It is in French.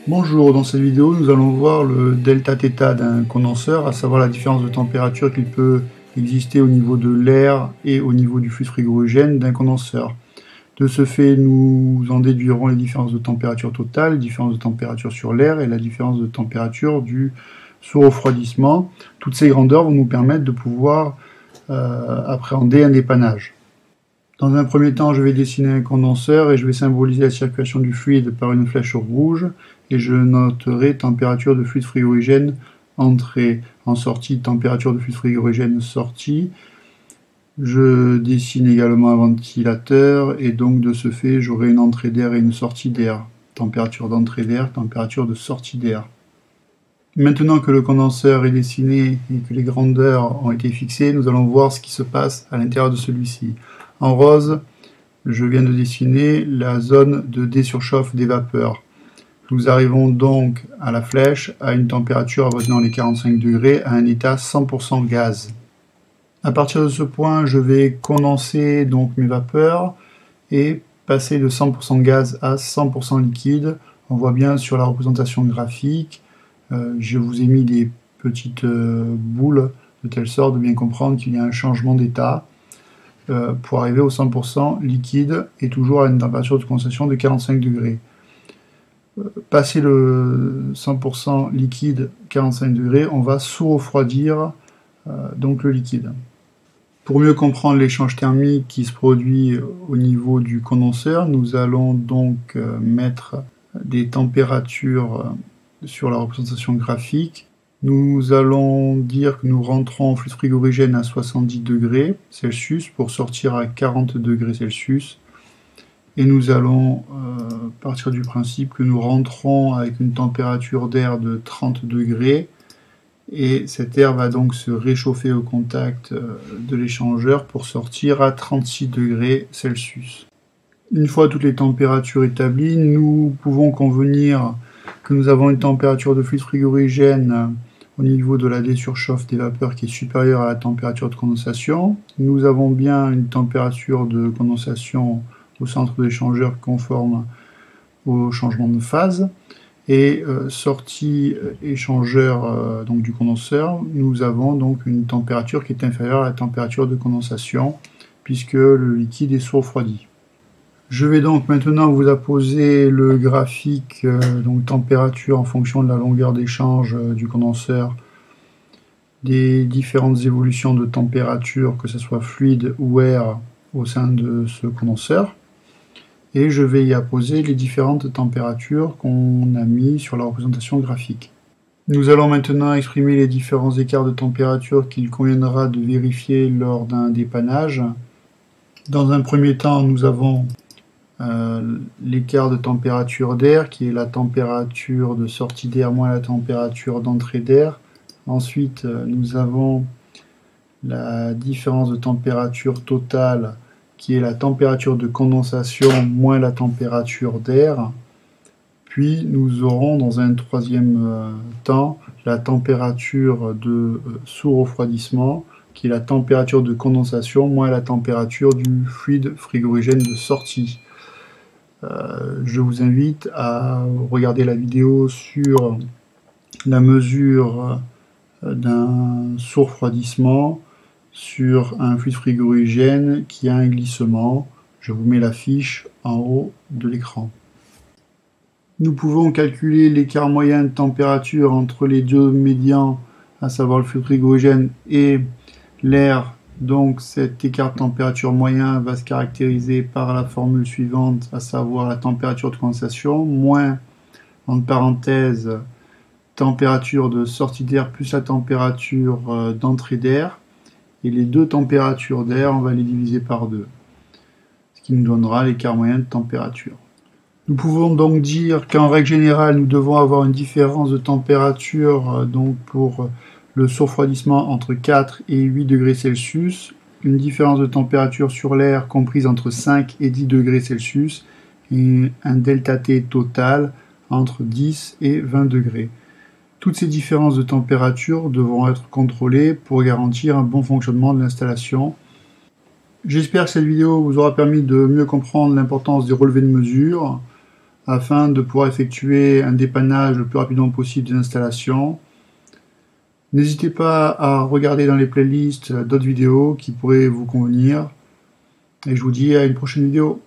Bonjour, dans cette vidéo nous allons voir le delta θ d'un condenseur, à savoir la différence de température qu'il peut exister au niveau de l'air et au niveau du fluide frigorigène d'un condenseur. De ce fait, nous en déduirons les différences de température totale, les différences de température sur l'air et la différence de température du sous-refroidissement. Toutes ces grandeurs vont nous permettre de pouvoir appréhender un dépannage. Dans un premier temps, je vais dessiner un condenseur et je vais symboliser la circulation du fluide par une flèche rouge et je noterai température de fluide frigorigène entrée, en sortie, température de fluide frigorigène sortie. Je dessine également un ventilateur et donc de ce fait j'aurai une entrée d'air et une sortie d'air. Température d'entrée d'air, température de sortie d'air. Maintenant que le condenseur est dessiné et que les grandeurs ont été fixées, nous allons voir ce qui se passe à l'intérieur de celui-ci. En rose, je viens de dessiner la zone de désurchauffe des vapeurs. Nous arrivons donc à la flèche à une température avoisinant les 45 degrés à un état 100% gaz. À partir de ce point, je vais condenser donc mes vapeurs et passer de 100% gaz à 100% liquide. On voit bien sur la représentation graphique, je vous ai mis des petites boules de telle sorte de bien comprendre qu'il y a un changement d'état pour arriver au 100% liquide et toujours à une température de condensation de 45 degrés. Passer le 100% liquide 45 degrés, on va sous-refroidir donc le liquide. Pour mieux comprendre l'échange thermique qui se produit au niveau du condenseur, nous allons donc mettre des températures sur la représentation graphique. Nous allons dire que nous rentrons en fluide frigorigène à 70 degrés Celsius pour sortir à 40 degrés Celsius. Et nous allons partir du principe que nous rentrons avec une température d'air de 30 degrés. Et cet air va donc se réchauffer au contact de l'échangeur pour sortir à 36 degrés Celsius. Une fois toutes les températures établies, nous pouvons convenir que nous avons une température de fluide frigorigène au niveau de la désurchauffe des vapeurs qui est supérieure à la température de condensation. Nous avons bien une température de condensation au centre d'échangeur conforme au changement de phase. Et sortie échangeur donc du condenseur, nous avons donc une température qui est inférieure à la température de condensation puisque le liquide est sous-refroidi. Je vais donc maintenant vous apposer le graphique donc température en fonction de la longueur d'échange du condenseur, des différentes évolutions de température, que ce soit fluide ou air, au sein de ce condenseur. Et je vais y apposer les différentes températures qu'on a mis sur la représentation graphique. Nous allons maintenant exprimer les différents écarts de température qu'il conviendra de vérifier lors d'un dépannage. Dans un premier temps, nous avons l'écart de température d'air, qui est la température de sortie d'air moins la température d'entrée d'air. Ensuite, nous avons la différence de température totale, qui est la température de condensation moins la température d'air. Puis nous aurons dans un troisième temps la température de sous-refroidissement, qui est la température de condensation moins la température du fluide frigorigène de sortie. Je vous invite à regarder la vidéo sur la mesure d'un sous-refroidissement sur un fluide frigorigène qui a un glissement. Je vous mets la fiche en haut de l'écran. Nous pouvons calculer l'écart moyen de température entre les deux médians, à savoir le fluide frigorigène et l'air. Donc cet écart de température moyen va se caractériser par la formule suivante, à savoir la température de condensation, moins, entre parenthèses, température de sortie d'air plus la température d'entrée d'air. Et les deux températures d'air, on va les diviser par 2, ce qui nous donnera l'écart moyen de température. Nous pouvons donc dire qu'en règle générale, nous devons avoir une différence de température donc pour le sous-refroidissement entre 4 et 8 degrés Celsius, une différence de température sur l'air comprise entre 5 et 10 degrés Celsius, et un delta T total entre 10 et 20 degrés. Toutes ces différences de température devront être contrôlées pour garantir un bon fonctionnement de l'installation. J'espère que cette vidéo vous aura permis de mieux comprendre l'importance des relevés de mesure, afin de pouvoir effectuer un dépannage le plus rapidement possible des installations. N'hésitez pas à regarder dans les playlists d'autres vidéos qui pourraient vous convenir. Et je vous dis à une prochaine vidéo.